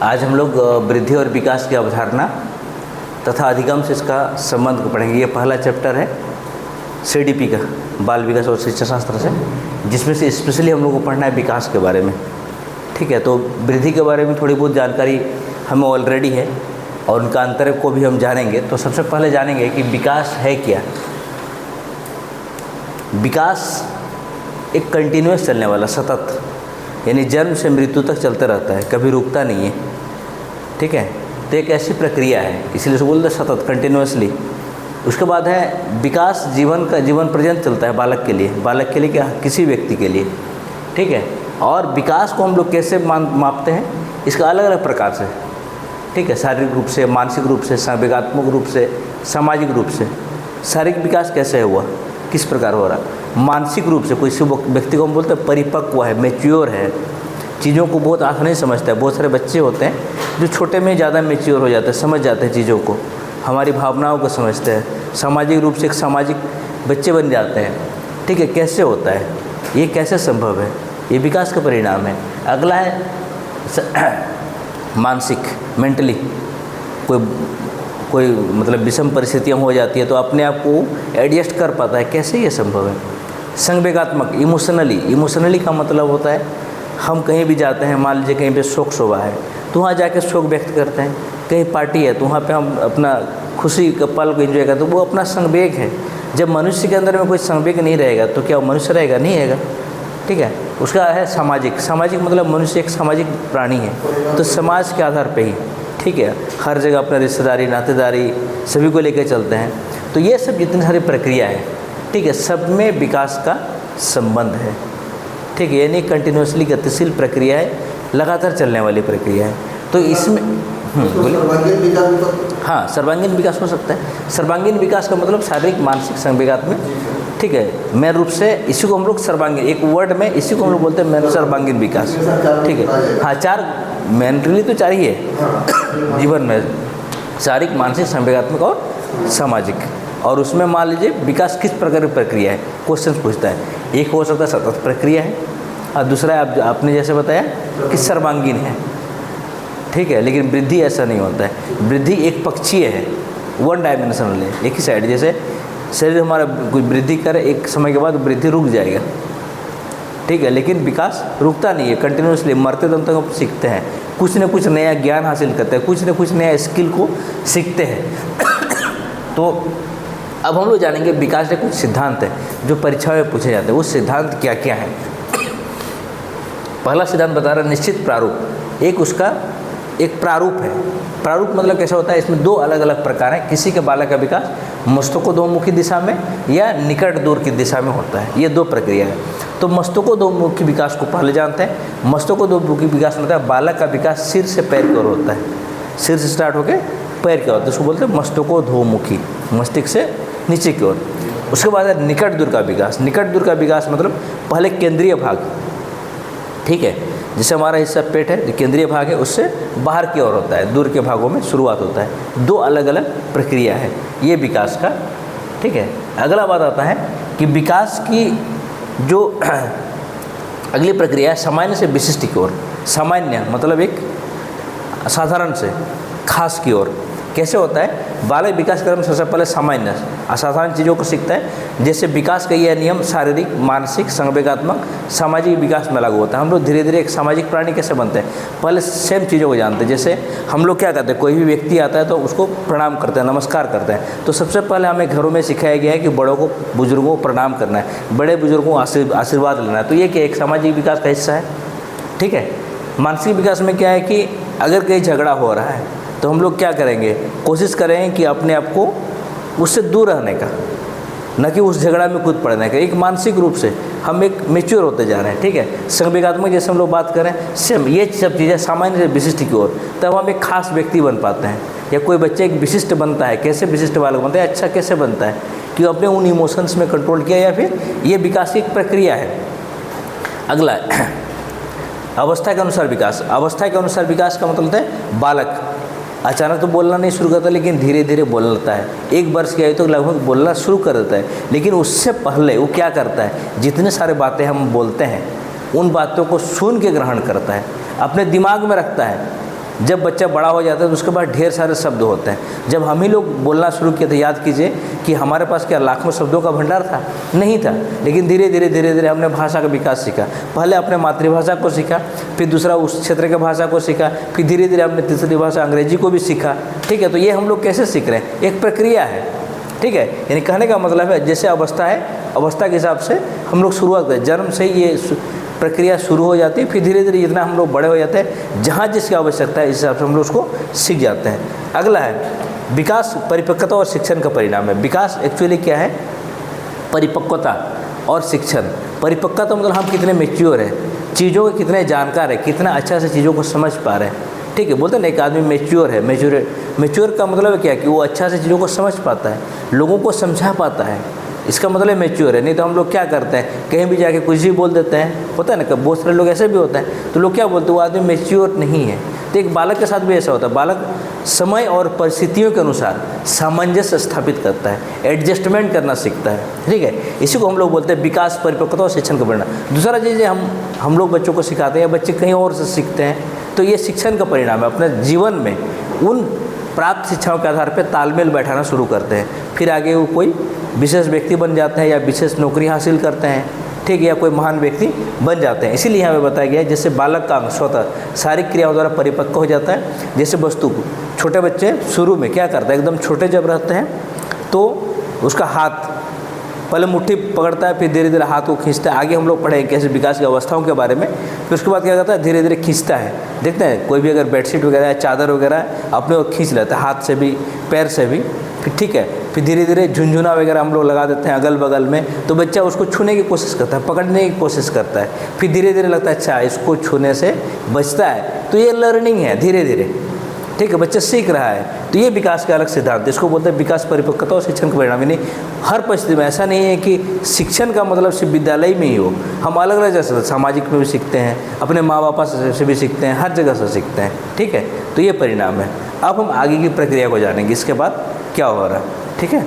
आज हम लोग वृद्धि और विकास की अवधारणा तथा अधिगम से इसका संबंध को पढ़ेंगे। ये पहला चैप्टर है CDP का, बाल विकास और शिक्षा शास्त्र से, जिसमें से स्पेशली हम लोग को पढ़ना है विकास के बारे में। ठीक है, तो वृद्धि के बारे में थोड़ी बहुत जानकारी हमें ऑलरेडी है और उनका अंतर को भी हम जानेंगे। तो सबसे पहले जानेंगे कि विकास है क्या। विकास एक कंटिन्यूस चलने वाला, सतत, यानी जन्म से मृत्यु तक चलते रहता है, कभी रुकता नहीं है। ठीक है, तो एक ऐसी प्रक्रिया है, इसलिए उसको बोलते हैं सतत, कंटिन्यूसली। उसके बाद है विकास जीवन पर्यंत चलता है, बालक के लिए क्या, किसी व्यक्ति के लिए। ठीक है, और विकास को हम लोग कैसे मापते हैं, इसका अलग अलग प्रकार से। ठीक है, शारीरिक रूप से, मानसिक रूप से, संवेगात्मक रूप से, सामाजिक रूप से। शारीरिक विकास कैसे हुआ, किस प्रकार हो रहा। मानसिक रूप से कोई व्यक्ति को हम बोलते हैं परिपक्व है, मैच्योर है, चीज़ों को बहुत आसानी से समझता है। बहुत सारे बच्चे होते हैं जो छोटे में ज़्यादा मैच्योर हो जाते हैं, समझ जाते हैं चीज़ों को, हमारी भावनाओं को समझते हैं, सामाजिक रूप से एक सामाजिक बच्चे बन जाते हैं। ठीक है, कैसे होता है, ये कैसे संभव है, ये विकास का परिणाम है। अगला है मानसिक, मेंटली कोई मतलब विषम परिस्थितियाँ हो जाती है तो अपने आप को एडजस्ट कर पाता है, कैसे ये संभव है। संवेगात्मक, इमोशनली का मतलब होता है हम कहीं भी जाते हैं, मान लीजिए कहीं पे शोक शोभा है तो वहाँ जाके शोक व्यक्त करते हैं, कहीं पार्टी है तो वहाँ पे हम अपना खुशी का पल को एंजॉय करते हैं, वो अपना संवेग है। जब मनुष्य के अंदर में कोई संवेग नहीं रहेगा तो क्या वो मनुष्य रहेगा, नहीं रहेगा। ठीक है, उसका है सामाजिक मतलब मनुष्य एक सामाजिक प्राणी है, तो समाज के आधार पर ही, ठीक है, हर जगह अपना रिश्तेदारी, नातेदारी सभी को लेकर चलते हैं। तो ये सब जितनी सारी प्रक्रिया है, ठीक है, सब में विकास का संबंध है। ठीक है, यानी कंटिन्यूसली गतिशील प्रक्रिया है, लगातार चलने वाली प्रक्रिया है। तो इसमें हाँ, सर्वांगीण विकास हो सकता है। सर्वांगीण विकास का मतलब शारीरिक, मानसिक, संवेगात्मक। ठीक है, मेन रूप से इसी को हम लोग सर्वांगीण, एक वर्ड में इसी को हम लोग बोलते हैं मेन सर्वांगीण विकास। ठीक है, हाँ, चार मेनली तो चार ही है जीवन में, शारीरिक, मानसिक, संवेगात्मक और सामाजिक। और उसमें मान लीजिए विकास किस प्रकार की प्रक्रिया है, क्वेश्चन पूछता है। एक हो सकता है सतत प्रक्रिया है, और दूसरा है आपने जैसे बताया कि सर्वांगीण है। ठीक है, लेकिन वृद्धि ऐसा नहीं होता है। वृद्धि एक पक्षीय है, वन डायमेंशनल है, एक ही साइड। जैसे शरीर हमारा कोई वृद्धि करे, एक समय के बाद वृद्धि रुक जाएगा। ठीक है, लेकिन विकास रुकता नहीं है, कंटिन्यूसली मरते दम तक हम सीखते हैं, कुछ न कुछ नया ज्ञान हासिल करते हैं, कुछ न कुछ नया स्किल को सीखते हैं। तो अब हम लोग जानेंगे विकास के कुछ सिद्धांत है जो परीक्षा में पूछे जाते हैं। वो सिद्धांत क्या क्या है। पहला सिद्धांत बता रहा है निश्चित प्रारूप। एक उसका एक प्रारूप है। प्रारूप मतलब कैसा होता है, इसमें दो अलग अलग प्रकार हैं। किसी के बालक का विकास मस्तकोद्मुखी दिशा में या निकट दूर की दिशा में होता है, ये दो प्रक्रिया है। तो मस्तकोद्मुखी विकास को पहले जानते हैं। मस्तकोद्मुखी विकास मतलब बालक का विकास सिर से पैर की ओर होता है, सिर से स्टार्ट होकर पैर की ओर, तो उसको बोलते हैं मस्तकोद्मुखी, मस्तिष्क से नीचे की ओर। उसके बाद है निकट दूर का विकास। निकट दूर का विकास मतलब पहले केंद्रीय भाग, ठीक है, जैसे हमारा हिस्सा पेट है, जो केंद्रीय भाग है उससे बाहर की ओर होता है, दूर के भागों में शुरुआत होता है। दो अलग अलग प्रक्रिया है ये विकास का। ठीक है, अगला बात आता है कि विकास की जो अगली प्रक्रिया है सामान्य से विशिष्ट की ओर। सामान्य मतलब एक साधारण से खास की ओर। कैसे होता है, बालक विकास क्रम सबसे पहले सामान्य असाधारण चीज़ों को सीखता है। जैसे विकास का यह नियम शारीरिक, मानसिक, संवेगात्मक, सामाजिक विकास में लागू होता है। हम लोग धीरे धीरे एक सामाजिक प्राणी कैसे बनते हैं, पहले सेम चीज़ों को जानते हैं। जैसे हम लोग क्या करते हैं, कोई भी व्यक्ति आता है तो उसको प्रणाम करते हैं, नमस्कार करते हैं। तो सबसे पहले हमें घरों में सिखाया गया है कि बड़ों को, बुजुर्गों को प्रणाम करना है, बड़े बुजुर्गों को आशीर्वाद लेना है। तो ये क्या एक सामाजिक विकास का हिस्सा है। ठीक है, मानसिक विकास में क्या है कि अगर कहीं झगड़ा हो रहा है तो हम लोग क्या करेंगे, कोशिश करें कि अपने आप को उससे दूर रहने का, न कि उस झगड़ा में कूद पड़ने का। एक मानसिक रूप से हम एक मैच्योर होते जा रहे हैं। ठीक है, संवेगात्मक जैसे हम लोग बात करें, सेम ये सब चीज़ें सामान्य से विशिष्ट की ओर, तब हम एक खास व्यक्ति बन पाते हैं। या कोई बच्चे एक विशिष्ट बनता है, कैसे विशिष्ट बालक बनता है, अच्छा कैसे बनता है कि अपने उन इमोशंस में कंट्रोल किया, या फिर ये विकास की एक प्रक्रिया है। अगला अवस्था के अनुसार विकास। अवस्था के अनुसार विकास का मतलब होता है बालक अचानक तो बोलना नहीं शुरू करता, लेकिन धीरे धीरे बोलने लगता है। 1 वर्ष की आयु तो लगभग बोलना शुरू कर देता है, लेकिन उससे पहले वो क्या करता है, जितने सारे बातें हम बोलते हैं उन बातों को सुन के ग्रहण करता है, अपने दिमाग में रखता है। जब बच्चा बड़ा हो जाता है तो उसके बाद ढेर सारे शब्द होते हैं। जब हम ही लोग बोलना शुरू किए थे, याद कीजिए कि हमारे पास क्या लाखों शब्दों का भंडार था? नहीं था। लेकिन धीरे धीरे हमने भाषा का विकास सीखा। पहले अपने मातृभाषा को सीखा, फिर दूसरा उस क्षेत्र की भाषा को सीखा, फिर धीरे धीरे हमने तीसरी भाषा अंग्रेजी को भी सीखा। ठीक है, तो ये हम लोग कैसे सीख रहे हैं? एक प्रक्रिया है। ठीक है, यानी कहने का मतलब है जैसे अवस्था है, अवस्था के हिसाब से हम लोग शुरुआत करें। जन्म से ही ये प्रक्रिया शुरू हो जाती है, फिर धीरे धीरे जितना हम लोग बड़े हो जाते हैं, जहाँ जिसकी आवश्यकता है इस हिसाब से हम लोग उसको सीख जाते हैं। अगला है विकास, परिपक्वता और शिक्षण का परिणाम है। विकास एक्चुअली क्या है? परिपक्वता और शिक्षण। परिपक्वता मतलब हम कितने मैच्योर हैं, चीज़ों के कितने जानकार है, कितना अच्छा से चीज़ों को समझ पा रहे हैं। ठीक है, बोलते हैं ना एक आदमी मैच्योर है। मैच्योर का मतलब क्या है कि वो अच्छा से चीज़ों को समझ पाता है, लोगों को समझा पाता है, इसका मतलब मैच्योर है। नहीं तो हम लोग क्या करते हैं, कहीं भी जाके कुछ भी बोल देते हैं। होता है ना, बहुत सारे लोग ऐसे भी होते हैं, तो लोग क्या बोलते हैं, वो आदमी मैच्योर नहीं है। तो एक बालक के साथ भी ऐसा होता है। बालक समय और परिस्थितियों के अनुसार सामंजस्य स्थापित करता है, एडजस्टमेंट करना सीखता है। ठीक है, इसी को हम लोग बोलते हैं विकास, परिपक्वता और शिक्षण का परिणाम। दूसरा चीज़ हम लोग बच्चों को सिखाते हैं या बच्चे कहीं और से सीखते हैं, तो ये शिक्षण का परिणाम है। अपने जीवन में उन प्राप्त शिक्षाओं के आधार पर तालमेल बैठाना शुरू करते हैं, फिर आगे वो कोई विशेष व्यक्ति बन जाते हैं या विशेष नौकरी हासिल करते हैं। ठीक है, या कोई महान व्यक्ति बन जाते हैं। इसीलिए यहाँ पे बताया गया है जैसे बालक का अंग स्वतः शारीरिक क्रियाओं द्वारा परिपक्व हो जाता है। जैसे वस्तु को छोटे बच्चे शुरू में क्या करते हैं, एकदम छोटे जब रहते हैं तो उसका हाथ पहले मुट्ठी पकड़ता है, फिर धीरे धीरे हाथ को खींचता है। आगे हम लोग पढ़े कैसे विकास की अवस्थाओं के बारे में। फिर उसके बाद क्या करता है, धीरे धीरे खींचता है। देखते हैं कोई भी अगर बेडशीट वगैरह या चादर वगैरह अपने को खींच लेता है, हाथ से भी पैर से भी। फिर ठीक है, फिर धीरे धीरे झुनझुना वगैरह हम लोग लगा देते हैं अगल बगल में, तो बच्चा उसको छूने की कोशिश करता है, पकड़ने की कोशिश करता है। फिर धीरे धीरे लगता है अच्छा इसको छूने से बचता है। तो ये लर्निंग है धीरे धीरे। ठीक है, बच्चा सीख रहा है। तो ये विकास का अलग सिद्धांत है, इसको बोलते हैं विकास, परिपक्वता और शिक्षण का परिणाम। यानी हर परिस्थिति में ऐसा नहीं है कि शिक्षण का मतलब सिर्फ विद्यालय में ही हो। हम अलग अलग जैसे सामाजिक में भी सीखते हैं, अपने माँ बाप से भी सीखते हैं, हर जगह से सीखते हैं। ठीक है, तो ये परिणाम है। अब हम आगे की प्रक्रिया को जानेंगे, इसके बाद क्या हो रहा है। ठीक है।